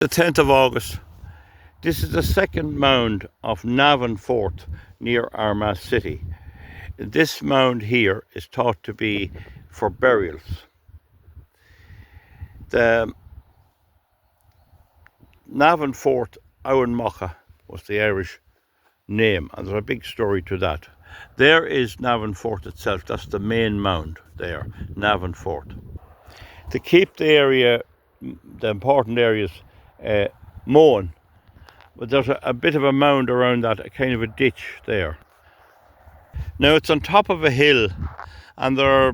The 10th of August. This is the second mound of Navan Fort near Armagh City. This mound here is thought to be for burials. The Navan Fort Armagh was the Irish name, and there's a big story to that. There is Navan Fort itself. That's the main mound there, Navan Fort. To keep the area, the important areas, mowing, but there's a bit of a mound around that, a kind of a ditch there. Now it's on top of a hill, and there are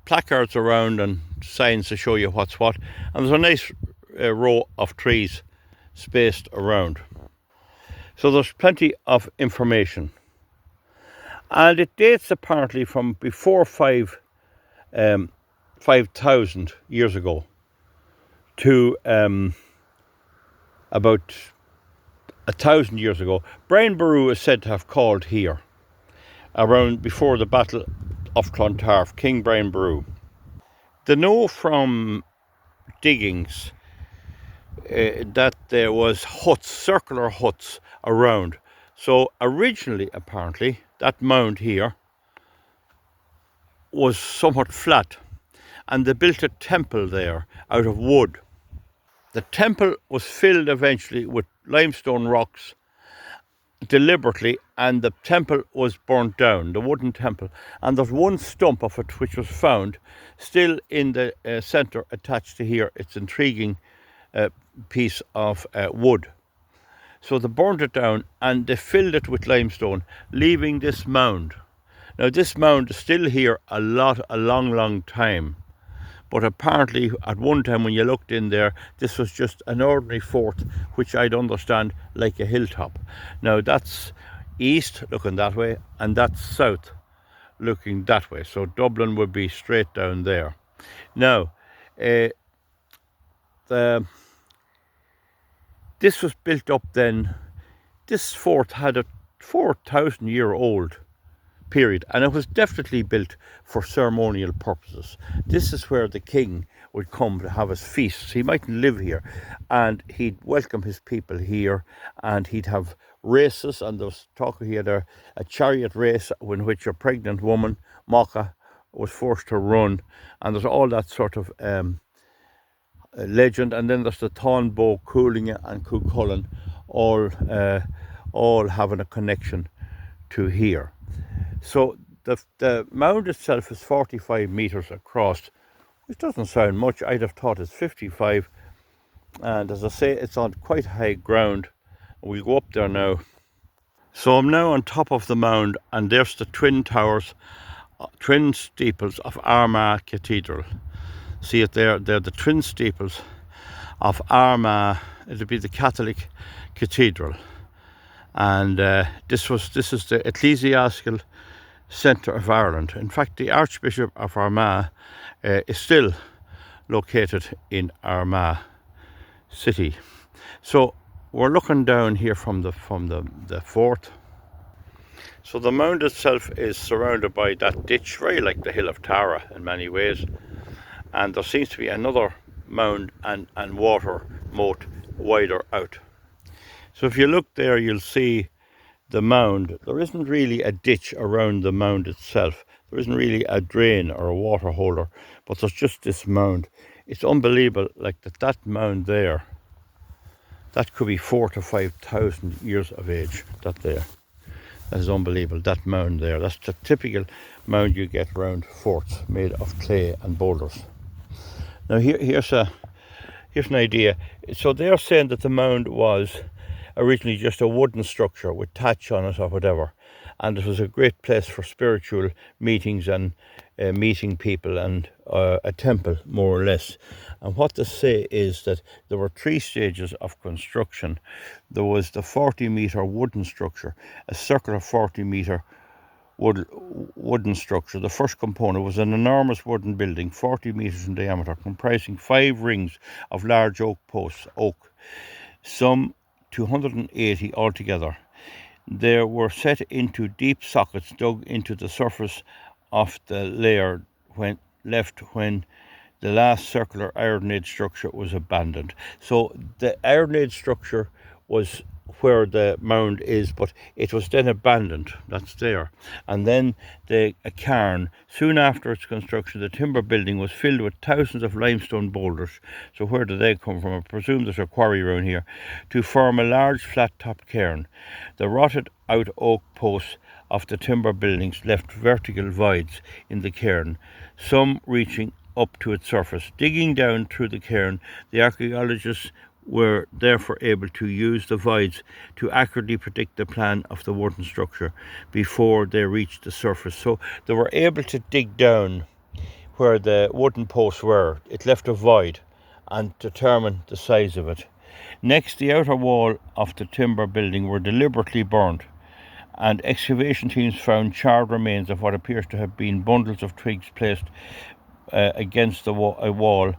placards around and signs to show you what's what, and there's a nice row of trees spaced around. So there's plenty of information. And it dates apparently from before 5,000 years ago to about 1,000 years ago. Brian Boru is said to have called here around before the Battle of Clontarf, King Brian Boru. They know from diggings that there was huts, circular huts around. So originally, apparently, that mound here was somewhat flat, and they built a temple there out of wood. The temple was filled eventually with limestone rocks deliberately, and the temple was burnt down, the wooden temple, and there's one stump of it which was found still in the centre attached to here. It's an intriguing piece of wood. So they burnt it down and they filled it with limestone, leaving this mound. Now this mound is still here a long time. But apparently at one time when you looked in there, this was just an ordinary fort, which I'd understand like a hilltop. Now that's east looking that way, and that's south looking that way. So Dublin would be straight down there. Now, this was built up then. This fort had a 4,000-year-old period, and it was definitely built for ceremonial purposes. This is where the king would come to have his feasts. He mightn't live here, and he'd welcome his people here, and he'd have races. And there was talk he had a chariot race in which a pregnant woman, Macha, was forced to run, and there's all that sort of legend. And then there's the Tawnbow, Coolinga and Cuchulainn, all having a connection to here. So the mound itself is 45 metres across, which doesn't sound much. I'd have thought it's 55. And as I say, it's on quite high ground. We'll go up there now. So I'm now on top of the mound, and there's the twin towers, twin steeples of Armagh Cathedral. See it there? They're the twin steeples of Armagh. It'll be the Catholic Cathedral. And this is the ecclesiastical centre of Ireland. In fact, the Archbishop of Armagh is still located in Armagh City. So we're looking down here from the fort. So the mound itself is surrounded by that ditch, very like the Hill of Tara in many ways. And there seems to be another mound and water moat wider out. So if you look there, you'll see the mound. There isn't really a ditch around the mound itself. There isn't really a drain or a water holder, but there's just this mound. It's unbelievable, like that mound there, that could be 4,000 to 5,000 years of age, that there. That is unbelievable, that mound there. That's the typical mound you get around forts made of clay and boulders. Now here's an idea. So they're saying that the mound was originally just a wooden structure with thatch on it or whatever, and it was a great place for spiritual meetings and meeting people, and a temple more or less. And what they say is that there were 3 stages of construction. There was the 40-metre wooden structure, a circular 40-metre wooden structure. The first component was an enormous wooden building, 40 metres in diameter, comprising 5 rings of large oak posts, some 280 altogether. They were set into deep sockets dug into the surface of the layer when the last circular Iron Age structure was abandoned. So the Iron Age structure was where the mound is, but it was then abandoned. That's there. And then a cairn. Soon after its construction, the timber building was filled with thousands of limestone boulders. So where did they come from? I presume there's a quarry around here, to form a large flat-topped cairn. The rotted out oak posts of the timber buildings left vertical voids in the cairn, some reaching up to its surface. Digging down through the cairn, the archaeologists were therefore able to use the voids to accurately predict the plan of the wooden structure before they reached the surface. So they were able to dig down where the wooden posts were. It left a void and determine the size of it. Next, the outer wall of the timber building were deliberately burnt, and excavation teams found charred remains of what appears to have been bundles of twigs placed against a wall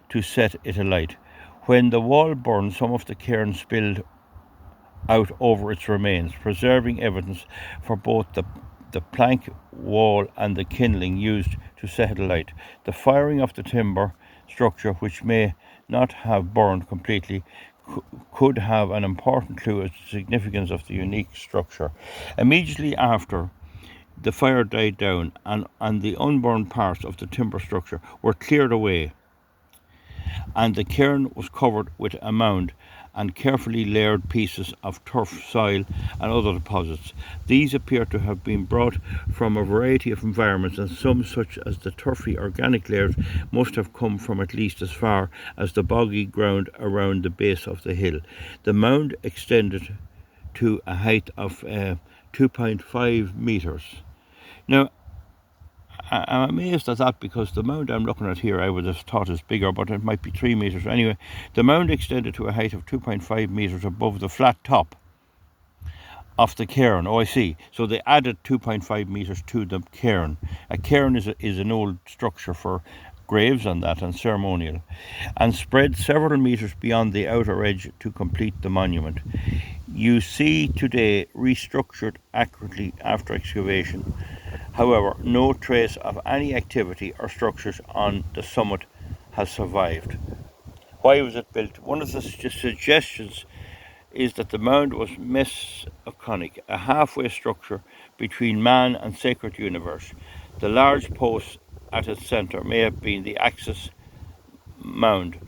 to set it alight. When the wall burned, some of the cairn spilled out over its remains, preserving evidence for both the plank wall and the kindling used to set it alight. The firing of the timber structure, which may not have burned completely, could have an important clue as to the significance of the unique structure. Immediately after the fire died down and the unburned parts of the timber structure were cleared away, and the cairn was covered with a mound and carefully layered pieces of turf, soil and other deposits. These appear to have been brought from a variety of environments, and some, such as the turfy organic layers, must have come from at least as far as the boggy ground around the base of the hill. The mound extended to a height of 2.5 metres. Now, I'm amazed at that, because the mound I'm looking at here I would have thought is bigger, but it might be 3 metres. Anyway, the mound extended to a height of 2.5 metres above the flat top of the cairn. Oh, I see. So they added 2.5 metres to the cairn. A cairn is an old structure for graves and that, and ceremonial, and spread several metres beyond the outer edge to complete the monument. You see today restructured accurately after excavation. However, no trace of any activity or structures on the summit has survived. Why was it built? One of the suggestions is that the mound was mesoconic, a halfway structure between man and sacred universe. The large post at its centre may have been the axis mound,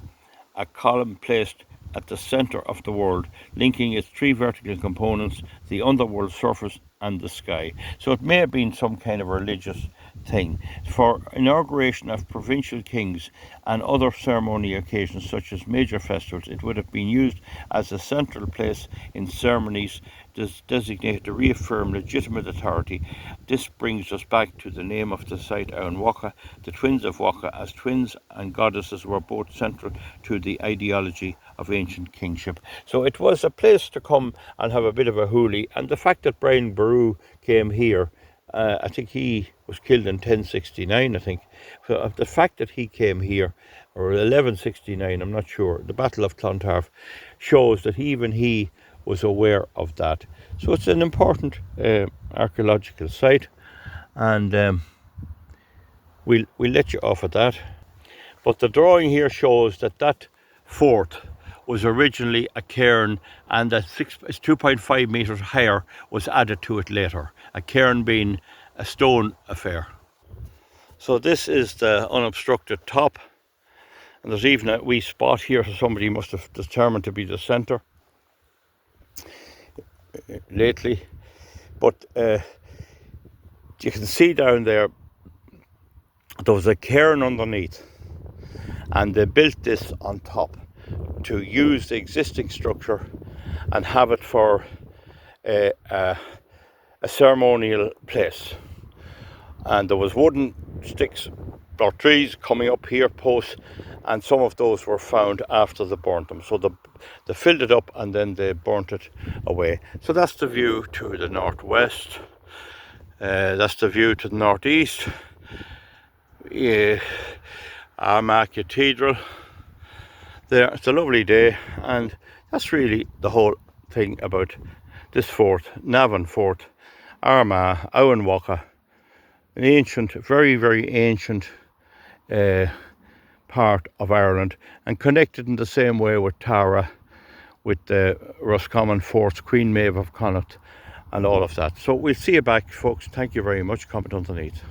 a column placed at the centre of the world, linking its three vertical components, the underworld, surface and the sky. So it may have been some kind of religious thing. For inauguration of provincial kings and other ceremonial occasions such as major festivals, it would have been used as a central place in ceremonies designated to reaffirm legitimate authority. This brings us back to the name of the site, Aon Waka. The twins of Waka, as twins and goddesses, were both central to the ideology of ancient kingship. So it was a place to come and have a bit of a hoolie. And the fact that Brian Boru came here, I think he was killed in 1069, I think. So the fact that he came here, or 1169, I'm not sure, the Battle of Clontarf, shows that even he was aware of that. So it's an important archaeological site, and we'll let you off at that. But the drawing here shows that fort was originally a cairn, and that 2.5 metres higher was added to it later, a cairn being a stone affair. So this is the unobstructed top, and there's even a wee spot here, so somebody must have determined to be the centre lately. But you can see down there was a cairn underneath, and they built this on top to use the existing structure and have it for a ceremonial place. And there was wooden sticks or trees coming up here, posts, and some of those were found after they burnt them. So they filled it up and then they burnt it away. So that's the view to the northwest. That's the view to the northeast. Armagh Cathedral. There, it's a lovely day, and that's really the whole thing about this fort, Navan Fort Armagh Ireland. An ancient, very, very ancient part of Ireland and connected in the same way with Tara, with the Roscommon Forts, Queen Maeve of Connaught and all of that. So we'll see you back, folks. Thank you very much. Comment underneath.